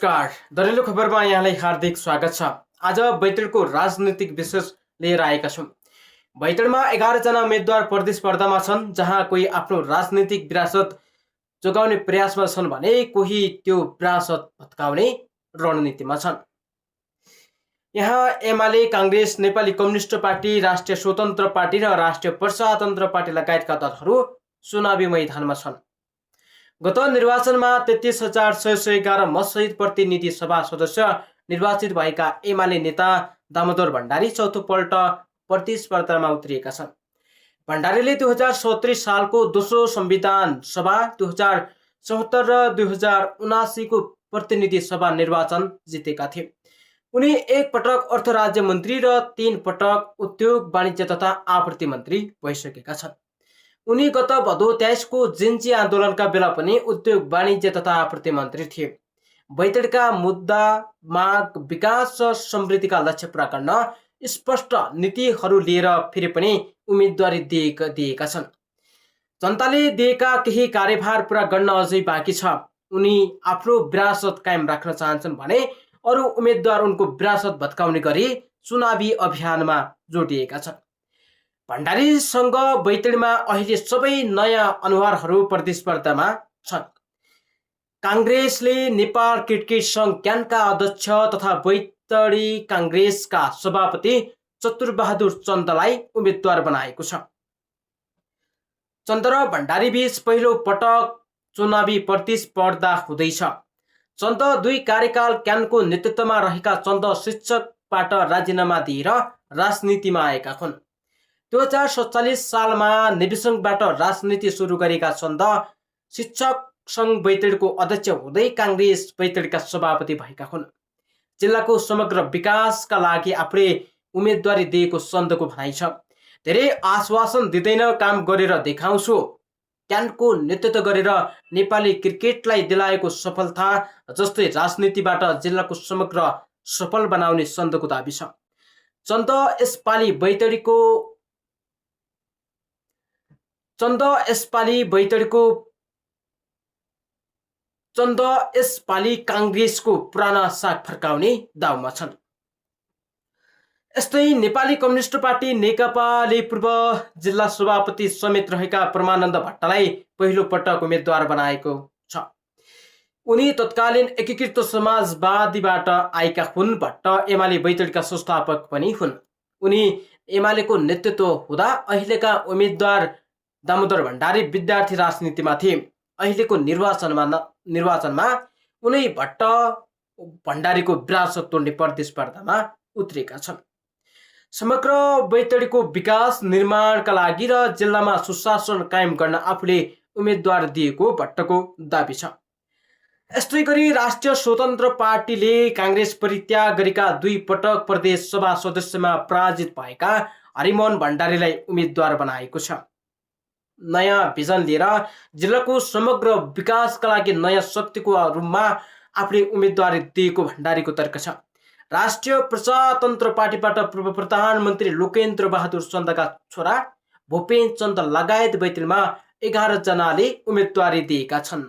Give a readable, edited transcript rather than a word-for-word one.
नमस्कार, दरिलो खबरमा यहाँलाई हार्दिक स्वागत छ। आज बैतडको राजनीतिक विशेष लिएर आएका छौँ। बैतडमा 11 जना उम्मेदवार प्रतिस्पर्धामा छन्, जहाँ कोही आफ्नो राजनीतिक विरासत जोगाउने प्रयासमा छन् भने कोही त्यो विरासत भत्काउने रणनीतिमा छन्। यहाँ एमाले, काङ्ग्रेस, नेपाली कम्युनिस्ट पार्टी, राष्ट्रिय स्वतन्त्र पार्टी र राष्ट्रिय प्रजातन्त्र पार्टी लगायतका दलहरू चुनावी मैदानमा छन्। गत निर्वाचनमा 33,611 मतसहित प्रतिनिधि सभा सदस्य निर्वाचित भएका एमाले नेता दामोदर भण्डारी चौथो पल्ट प्रतिस्पर्धामा उत्रिएका छन्। भण्डारीले 2070 सालको दोस्रो संविधान सभा, 2074 र 2079 को प्रतिनिधि सभा निर्वाचन जितेका थिए। उनी एक पटक अर्थ राज्य मन्त्री र 3 पटक उद्योग, वाणिज्य तथा आपूर्ति मन्त्री भइसकेका छन्। उनी गत भदौ 23 को जिन्ची आन्दोलनका बेला पनि उद्योग, वाणिज्य तथा आपूर्ति मन्त्री थिए। बैतडका मुद्दा, माग, विकास र समृद्धिका लक्ष्य पूरा गर्न स्पष्ट नीतिहरू लिएर फेरि पनि उम्मेदवारी दिएका छन्। जनताले दिएका केही कार्यभार पूरा गर्न अझै बाँकी छ। उनी आफ्नो विरासत कायम राख्न चाहन्छन् भने अरू उम्मेदवार उनको विरासत भत्काउने गरी चुनावी अभियानमा जोडिएका छन्। भण्डारीसँग बैतडीमा अहिले सबै नयाँ अनुहारहरू प्रतिस्पर्धामा छन्। काङ्ग्रेसले नेपाल क्रिकेट सङ्घ क्यानका अध्यक्ष तथा बैतडी काङ्ग्रेसका सभापति चतुरबहादुर चन्दलाई उम्मेदवार बनाएको छ। चन्द र भण्डारी बीच पहिलो पटक चुनावी प्रतिस्पर्धा हुँदैछ। चन्द 2 कार्यकाल क्यानको नेतृत्वमा रहेका चन्द शिक्षकबाट राजीनामा दिएर राजनीतिमा आएका हुन्। 2047 सालमा नेविसङ्घबाट राजनीति सुरु गरेका चन्द शिक्षक सङ्घ बैतडीको अध्यक्ष हुँदै काङ्ग्रेस बैतडीका सभापति भएका हुन्। जिल्लाको समग्र विकासका लागि आफूले उम्मेदवारी दिएको चन्दको भनाइ छ। धेरै आश्वासन दिँदैन, काम गरेर देखाउँछु। क्यानको नेतृत्व गरेर नेपाली क्रिकेटलाई दिलाएको सफलता जस्तै राजनीतिबाट जिल्लाको समग्र सफल बनाउने चन्दको दाबी छ। चन्द यसपालि काङ्ग्रेसको पुराना साग फर्काउने दाउमा छन्। यस्तै नेपाली कम्युनिस्ट पार्टी नेकपाले पूर्व जिल्ला सभापति समेत रहेका परमानन्द भट्टलाई पहिलो पटक उम्मेदवार बनाएको छ। उनी तत्कालीन एकीकृत समाजवादीबाट आएका हुन्। भट्ट एमाले बैतडीका संस्थापक पनि हुन्। उनी एमालेको नेतृत्व हुँदा अहिलेका उम्मेदवार दामोदर भण्डारी विद्यार्थी राजनीतिमा थिए। अहिलेको निर्वाचनमा उनी भट्ट भण्डारीको विरासत तोड्ने प्रतिस्पर्धामा उत्रेका छन्। समग्र बैतडीको विकास निर्माणका लागि र जिल्लामा सुशासन कायम गर्न आफूले उम्मेदवार दिएको भट्टको दाबी छ। यस्तै गरी राष्ट्रिय स्वतन्त्र पार्टीले काङ्ग्रेस परित्याग गरेका 2 पटक प्रदेश सभा सदस्यमा पराजित भएका हरिमोहन भण्डारीलाई उम्मेदवार बनाएको छ। नयाँ भिजन लिएर जिल्लाको समग्र विकासका लागि नयाँ शक्तिको रूपमा आफूले उम्मेदवारी दिएको भण्डारीको तर्क छ। राष्ट्रिय प्रजातन्त्र पार्टीबाट पूर्व प्रधानमन्त्री लोकेन्द्र बहादुर चन्दका छोरा भूपेन चन्द लगायत बैतडीमा 11 जनाले उम्मेदवारी दिएका छन्।